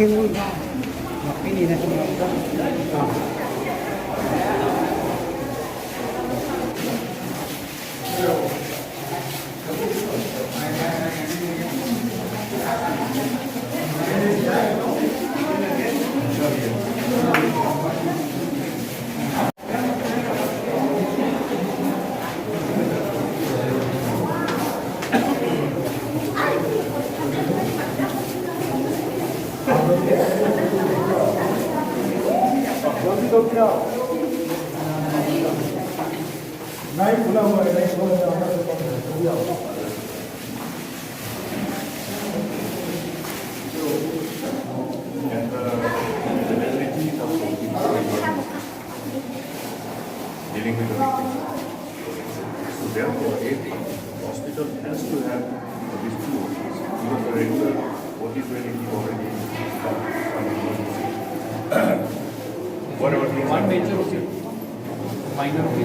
Makin ini na semua. Dealing with the victims. So therefore, the hospital has to have these tools. Even the regular OT training is already whatever things. One major OT, minor OT.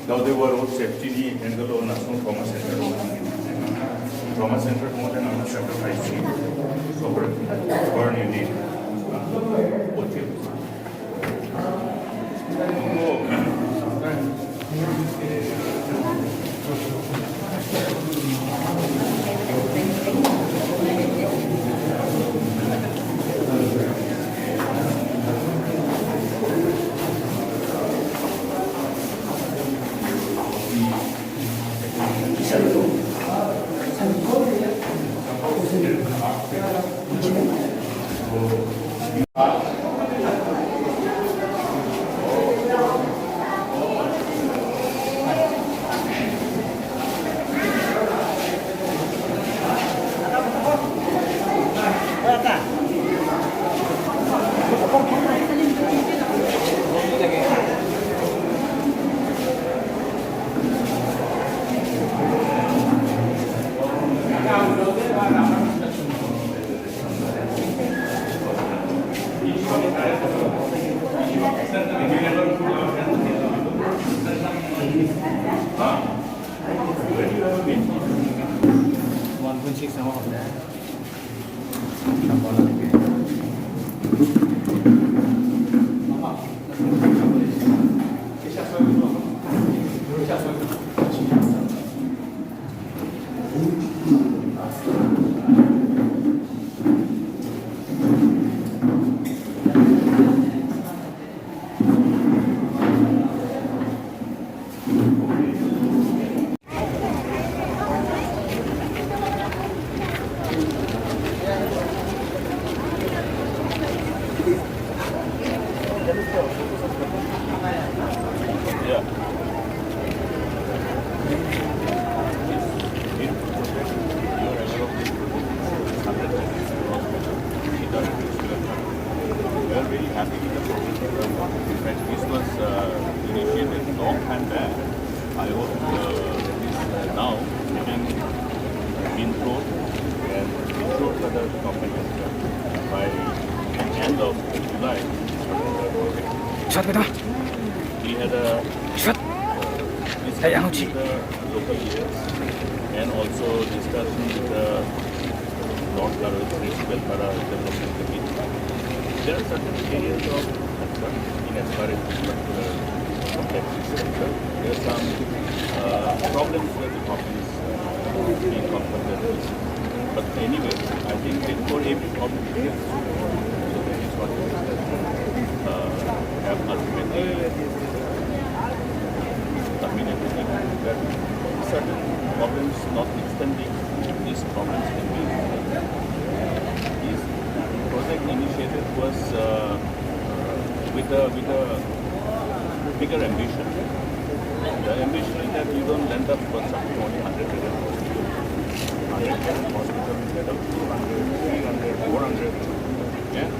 Now they were all safety and the national trauma center. Trauma center more than on sacrifice. So burn unit. We had a discussion with the local leaders and also discussion with the Resubelpara development committee. There are certain areas of concern in as far as this particular complex is concerned. There are some problems where the problem is being confronted with. But anyway, I think for every problem there is so that is what we have ultimately terminated that certain problems notwithstanding these problems can be this project initiated was with a bigger ambition. The ambition is that you don't end up constructing only 100 bedded hospital. 100 bedded hospital instead of 200, 300, 400. Yeah?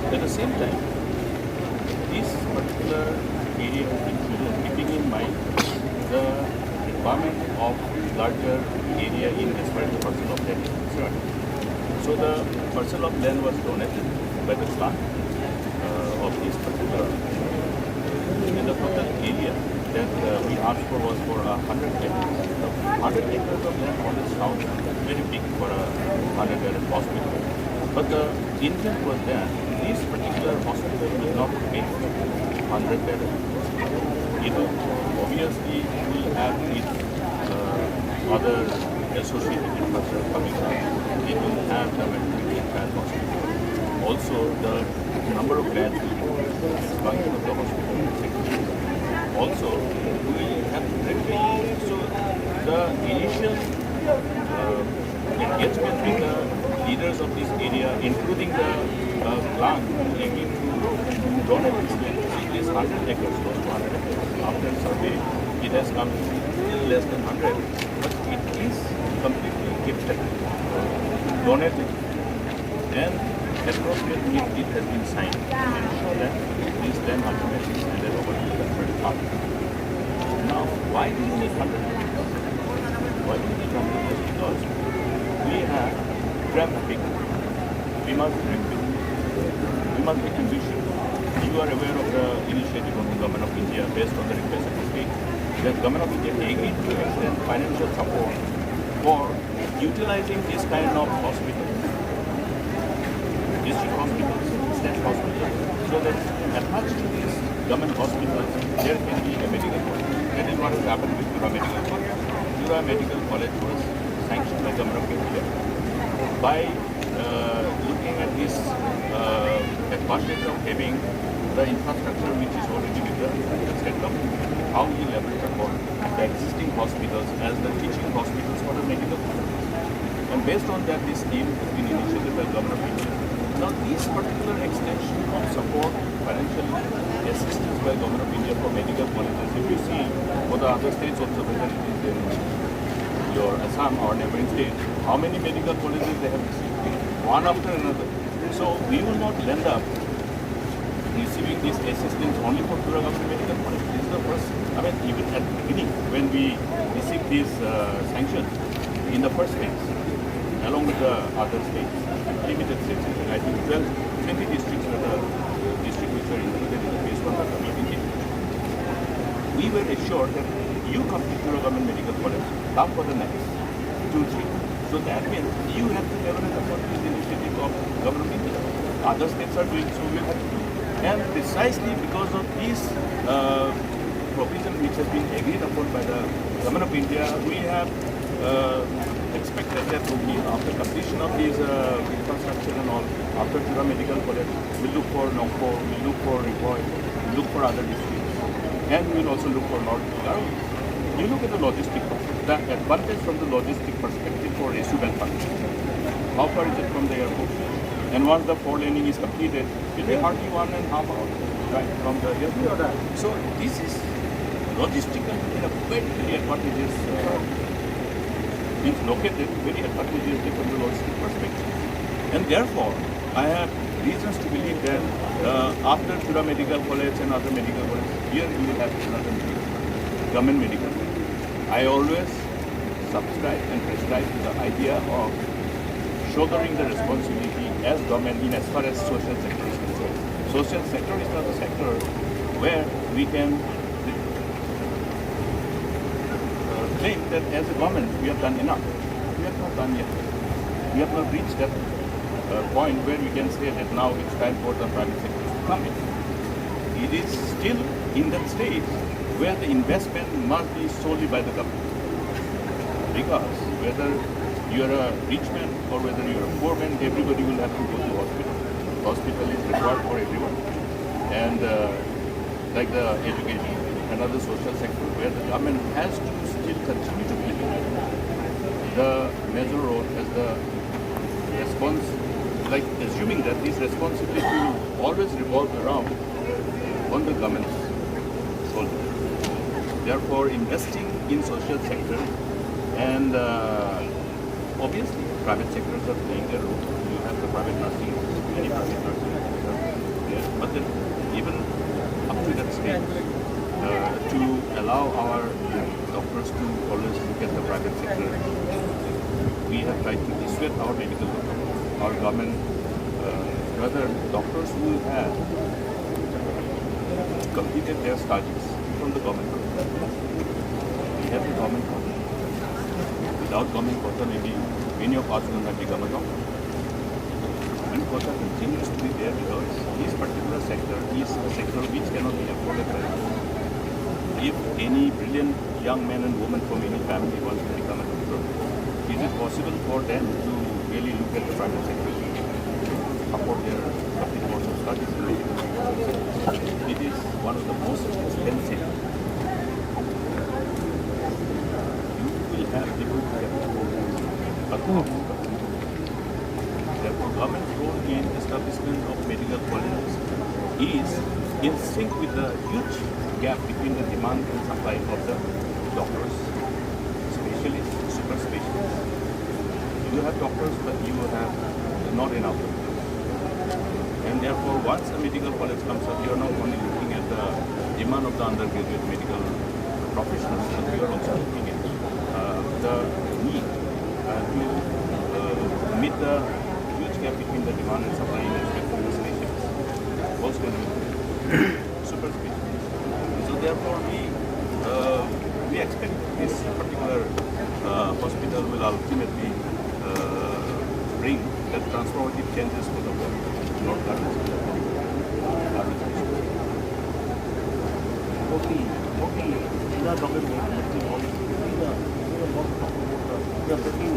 At the same time, this particular area has been chosen keeping in mind the requirement of larger area in as far as the parcel of land is concerned. So the parcel of land was donated by the clan of this particular, and the total area that we asked for was for 100 acres. 100 acres of land always sounds very big for a 100-bedded hospital. But the intent was that this particular hospital will not be 100-bedded. It obviously will have its other associated infrastructure coming up. It will have the maternity and child hospital. Also, the number of beds will increase, expansion of the hospital. Also, we have so the initial engagement with the leaders of this area, including the clan, aiming to donate this land. It is 100 acres, close to 100 acres. After survey, it has come to still less than 100, but it is completely gifted, donated, and appropriate it has been signed to ensure that this land ultimately is handed over to the third party. Now, why do we need 100 acres? Why do we need 100 acres? Because we have traffic. We must dream big. We must be ambitious. You are aware of the initiative of the Government of India based on the request of the state. The Government of India agreed to extend financial support for utilizing this kind of hospitals, district hospitals, state hospitals, so that attached to these government hospitals, there can be a medical college. That is what has happened with Jura Medical College. Jura Medical College was sanctioned by Government of India. By looking at this advantage of having the infrastructure which is already with the state government, how we leverage upon the existing hospitals as the teaching hospitals for the medical college. And based on that, this scheme has been initiated by Government of India. Now, this particular extension of support, financial assistance by Government of India for medical colleges, if you see for the other states also, whether it is in your Assam or neighboring states, how many medical colleges they have received, one after another. So we will not end up receiving this assistance only for Jura Government Medical College. This is the first, even at the beginning, when we received this sanction in the first phase, along with the other states, limited states, I think 20 districts were the districts which were included in the phase 1 of the meeting. We were assured that you come to Jura Government Medical College, come for the next 2-3. So that means you have to leverage upon this initiative of Government of India. Other states are doing so, we have to do. And precisely because of this provision which has been agreed upon by the Government of India, we have expected that after completion of these infrastructure and all, after Jura Medical College, we'll look for Nongpo, we'll look for Ripoy, we'll look for other districts, and we'll also look for North Garo. You look at the logistic, the advantage from the logistic perspective for Resubelpara. How far is it from the airport? And once the 4-laning is completed, it will be hardly 1.5 hours, right, from the airport. So this is logistical in a very advantageous, it's located very advantageously from the logistic perspective. And therefore, I have reasons to believe that after Jura Medical College and other medical colleges, here we will have another government medical college. I always subscribe and prescribe to the idea of shouldering the responsibility as government in as far as social sector is concerned. Social sector is not a sector where we can claim that as a government we have done enough. We have not done yet. We have not reached that point where we can say that now it's time for the private sector to come in. It is still in that stage where the investment must be solely by the government. Because whether you are a rich man or whether you are a poor man, everybody will have to go to hospital. Hospital is required for everyone. And like the education and other social sector where the government has to still continue to play the major role as the response, like assuming that this responsibility will always revolve around on the government's shoulders. Therefore, investing in social sector and obviously private sectors are playing their role. You have the private nursing, many private nursing there. But then even up to that stage, to allow our doctors to always look at the private sector, we have tried to dissuade our medical doctors, our government, rather doctors who have completed their studies for from the government quota. We have the government quota. Without government quota, maybe many of us will not become a doctor. Government quota continues to be there because this particular sector is a sector which cannot be afforded by the government. If any brilliant young man and woman from any family wants to become a doctor, is it possible for them to really look at the private sector, support their complete course of studies? It is one of the most expensive. You will have people who get but therefore, government role in establishment of medical colleges is in sync with the huge gap between the demand and supply of the doctors, specialists, super specialists. You have doctors, but you have not enough. And therefore, once a medical college comes up, you are not only looking at the demand of the undergraduate medical professionals, but you are also looking at the need to meet the huge gap between the demand and supply in respect to the specialists, super specialists. So therefore, we expect this particular hospital will ultimately bring the transformative changes to the world, not garbage. Okay, the government we are taking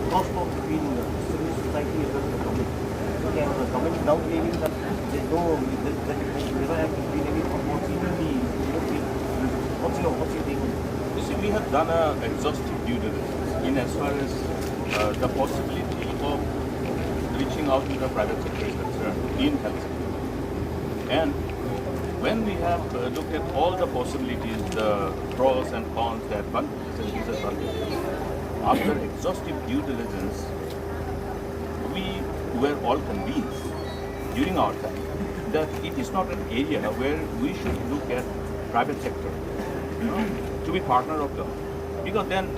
cost of between civil society and the government. Okay, the government is now claiming that there is no, that it never have been any opportunity. What's your take on it? You see, we have done an exhaustive due diligence in as far as the possibility of reaching out to the private sector is concerned in health sector. And when we have looked at all the possibilities, the pros and cons, the advantages and disadvantages, after exhaustive due diligence, we were all convinced during our time that it is not an area where we should look at private sector, to be partner of government. Because then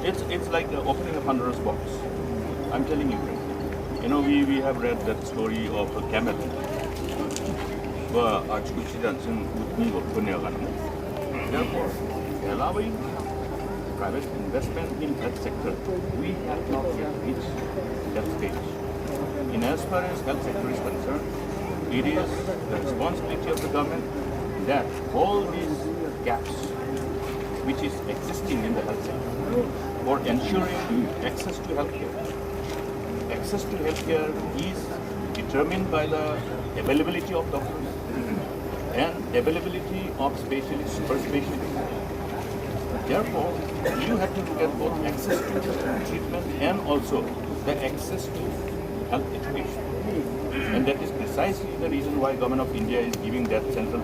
it's like the opening a Pandora's box. I'm telling you, we have read that story of a camel. Therefore, allowing private investment in health sector, we have not yet reached that stage. In as far as health sector is concerned, it is the responsibility of the government that all these gaps which is existing in the health sector for ensuring access to healthcare. Access to healthcare is determined by the availability of doctors and availability of specialists, super specialists. Therefore, you have to look at both access to treatment and also the access to health education. And that is precisely the reason why Government of India is giving that central